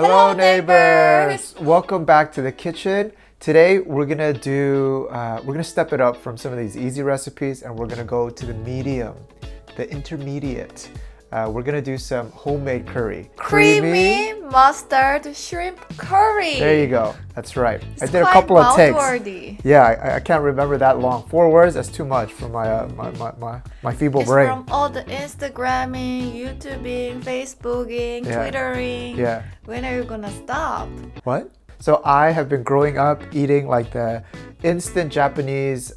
Hello neighbors! Welcome back to the kitchen. Today we're gonna step it up from some of these easy recipes and we're gonna go to the medium, the intermediate. We're gonna do some homemade curry. Creamy mustard shrimp curry. There you go. That's right. It's I did a quite couple of takes. mouthworthy. Yeah, I can't remember that long. 4 words, that's too much for my feeble It's brain. from all the Instagramming, YouTubing, Facebooking, Twittering. Yeah. When are you gonna stop? What? So I have been growing up eating like the instant Japanese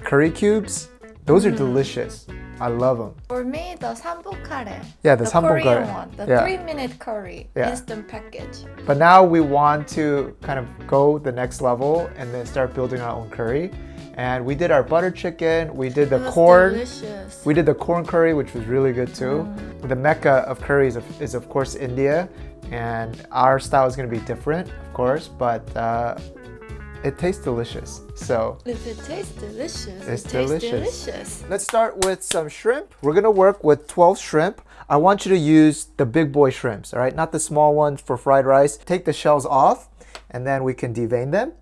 curry cubes. Those are delicious. I love them. For me, the sambo curry. Yeah, the sambo Korean curry. one, the Yeah. 3-minute curry, Yeah. instant package. But now we want to kind of go the next level and then start building our own curry. And we did our butter chicken, we did the It was corn. delicious. We did the corn curry, which was really good too. The mecca of curries is of course India, and our style is going to be different, of course, but it tastes delicious. So If it tastes delicious, it's it tastes delicious. delicious. Let's start with some shrimp. We're gonna work with 12 shrimp. I want you to use the big boy shrimps, all right? Not the small ones for fried rice. Take the shells off and then we can devein them.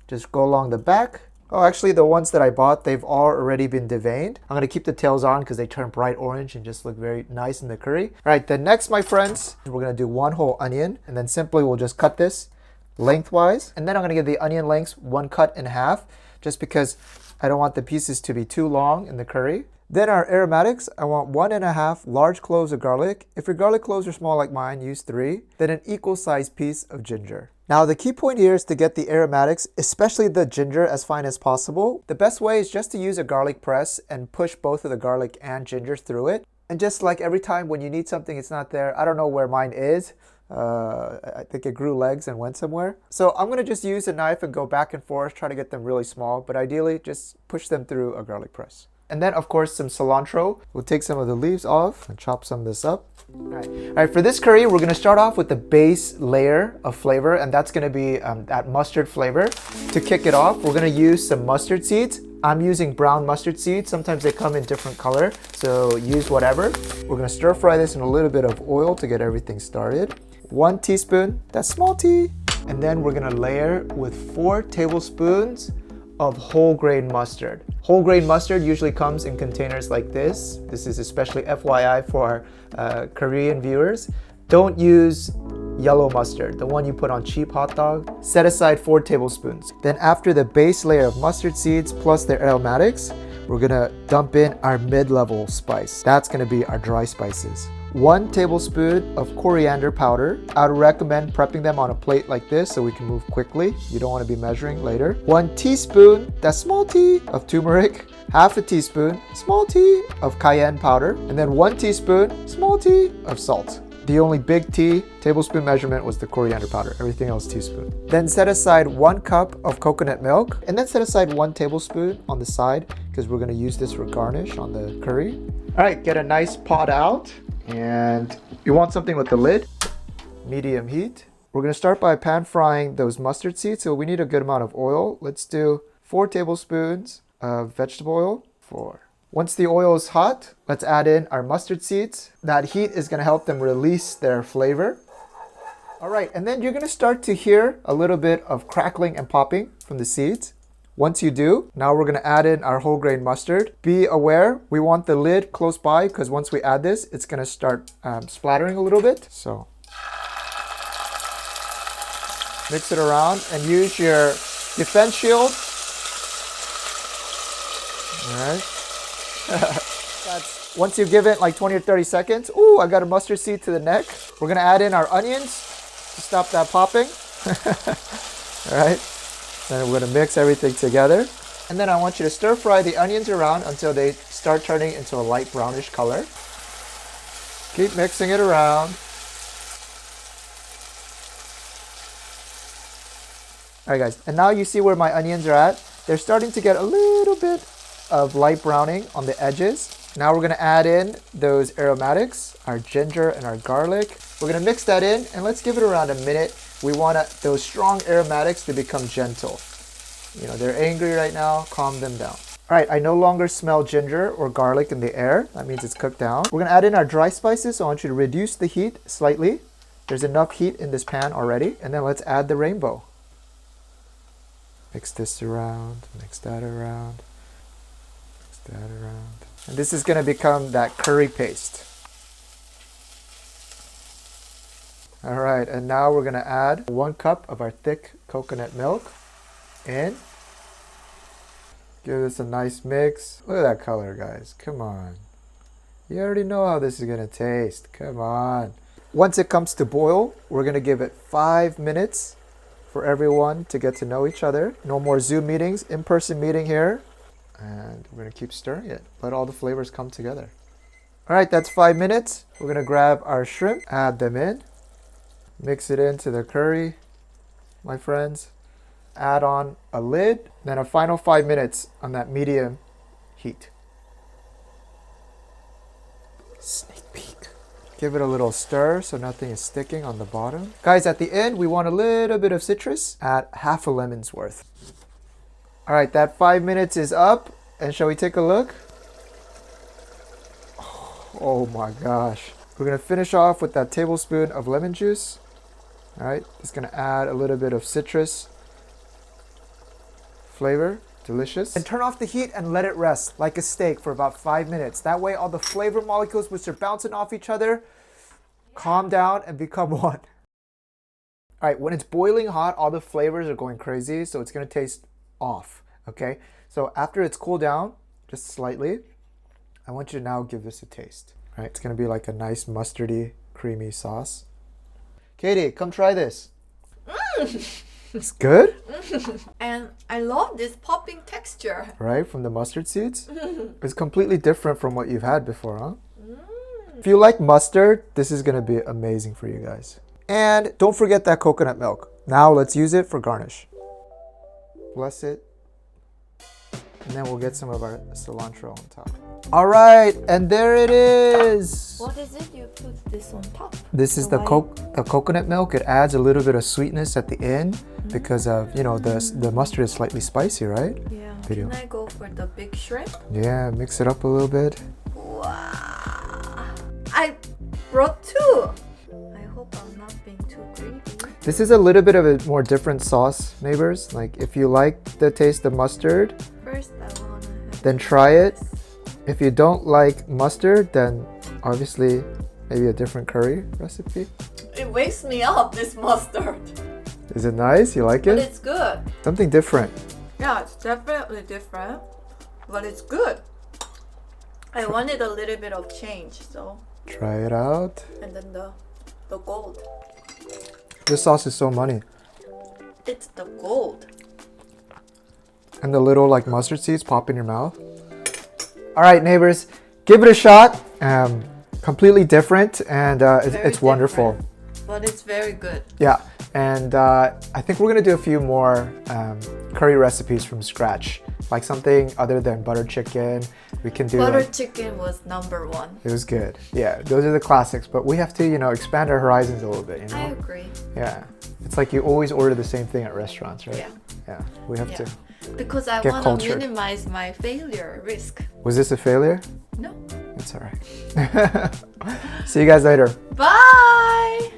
Just go along the back. Oh, actually the ones that I bought, they've all already been deveined. I'm gonna keep the tails on because they turn bright orange and just look very nice in the curry. All right, then next, my friends, we're gonna do 1 whole onion and then simply we'll just cut this lengthwise. And then I'm gonna give the onion lengths 1 cut in half just because I don't want the pieces to be too long in the curry. Then our aromatics, I want 1.5 large cloves of garlic. If your garlic cloves are small like mine, use 3. Then an equal sized piece of ginger. Now the key point here is to get the aromatics, especially the ginger, as fine as possible. The best way is just to use a garlic press and push both of the garlic and ginger through it. And just like every time when you need something, it's not there. I don't know where mine is. I think it grew legs and went somewhere. So I'm gonna just use a knife and go back and forth, try to get them really small, but ideally just push them through a garlic press. And then of course some cilantro. We'll take some of the leaves off and chop some of this up. All right, for this curry, we're gonna start off with the base layer of flavor, and that's gonna be that mustard flavor. To kick it off, we're gonna use some mustard seeds. I'm using brown mustard seeds. Sometimes they come in different color, so use whatever. We're gonna stir fry this in a little bit of oil to get everything started. 1 teaspoon, that's small tea. And then we're gonna layer with 4 tablespoons of whole grain mustard. Whole grain mustard usually comes in containers like this. This is especially FYI for our Korean viewers. Don't use yellow mustard, the one you put on cheap hot dog. Set aside 4 tablespoons. Then after the base layer of mustard seeds plus the aromatics, we're gonna dump in our mid-level spice. That's gonna be our dry spices. 1 tablespoon of coriander powder. I would recommend prepping them on a plate like this so we can move quickly. You don't want to be measuring later. 1 teaspoon, that's small tea, of turmeric. Half a teaspoon, small tea, of cayenne powder. And then 1 teaspoon, small tea, of salt. The only big tea tablespoon measurement was the coriander powder. Everything else teaspoon. Then set aside 1 cup of coconut milk. And then set aside 1 tablespoon on the side because we're going to use this for garnish on the curry. All right, get a nice pot out. And you want something with the lid, medium heat. We're gonna start by pan frying those mustard seeds, so we need a good amount of oil. Let's do 4 tablespoons of vegetable oil. 4. Once the oil is hot, let's add in our mustard seeds. That heat is gonna help them release their flavor. All right, and then you're gonna start to hear a little bit of crackling and popping from the seeds. Once you do, now we're gonna add in our whole grain mustard. Be aware, we want the lid close by because once we add this, it's gonna start splattering a little bit. So mix it around and use your defense shield. All right. Once you give it like 20 or 30 seconds, ooh, I got a mustard seed to the neck. We're gonna add in our onions to stop that popping. All right. Then we're going to mix everything together. And then I want you to stir fry the onions around until they start turning into a light brownish color. Keep mixing it around. All right, guys. And now you see where my onions are at. They're starting to get a little bit of light browning on the edges. Now we're going to add in those aromatics, our ginger and our garlic. We're going to mix that in and let's give it around a minute. We want those strong aromatics to become gentle. You know, they're angry right now, calm them down. All right, I no longer smell ginger or garlic in the air. That means it's cooked down. We're gonna add in our dry spices. So I want you to reduce the heat slightly. There's enough heat in this pan already. And then let's add the rainbow. Mix this around, mix that around, mix that around. And this is going to become that curry paste. All right, and now we're going to add 1 cup of our thick coconut milk in. Give this a nice mix. Look at that color, guys. Come on. You already know how this is going to taste. Come on. Once it comes to boil, we're going to give it 5 minutes for everyone to get to know each other. No more Zoom meetings, in-person meeting here. And we're going to keep stirring it. Let all the flavors come together. All right, that's 5 minutes. We're going to grab our shrimp, add them in, mix it into the curry, my friends. Add on a lid, then a final 5 minutes on that medium heat. Sneak peek. Give it a little stir so nothing is sticking on the bottom. Guys, at the end, we want a little bit of citrus. Add half a lemon's worth. All right, that 5 minutes is up. And shall we take a look? Oh my gosh. We're gonna finish off with that tablespoon of lemon juice. All right, just gonna add a little bit of citrus flavor. Delicious. And turn off the heat and let it rest like a steak for about 5 minutes. That way all the flavor molecules which are bouncing off each other calm down and become one. All right, when it's boiling hot, all the flavors are going crazy, so it's gonna taste off, okay? So after it's cooled down, just slightly, I want you to now give this a taste. All right, it's gonna be like a nice mustardy, creamy sauce. Katie, come try this. It's good? And I love this popping texture. Right, from the mustard seeds? It's completely different from what you've had before, huh? If you like mustard, this is gonna be amazing for you guys. And don't forget that coconut milk. Now let's use it for garnish. Bless it. And then we'll get some of our cilantro on top. All right, and there it is. What is it you put this on top? This is the coconut milk. It adds a little bit of sweetness at the end because of, you know, the mustard is slightly spicy, right? Yeah. Can I go for the big shrimp? Yeah, mix it up a little bit. Wow. I brought 2. I hope I'm not being too greedy. This is a little bit of a more different sauce, neighbors. Like if you like the taste of mustard, First I wanna have then try it. If you don't like mustard, then obviously maybe a different curry recipe. It wakes me up, this mustard. Is it nice? You like But it? it's good. Something different. Yeah, it's definitely different. But it's good. I wanted a little bit of change, so. Try it out. And then the gold. This sauce is so money. It's the gold. And the little like mustard seeds pop in your mouth. All right, neighbors, give it a shot. Completely different, and it's wonderful. But it's very good. Yeah, and I think we're gonna do a few more curry recipes from scratch, like something other than butter chicken. We can do Butter like, chicken was #1. it was good. Yeah, those are the classics, but we have to, you know, expand our horizons a little bit, you know? I agree. Yeah, it's like you always order the same thing at restaurants, right? Yeah. Yeah, we have to. Because I Get want to cultured. minimize my failure risk. Was this a failure? No. It's all right. See you guys later. Bye!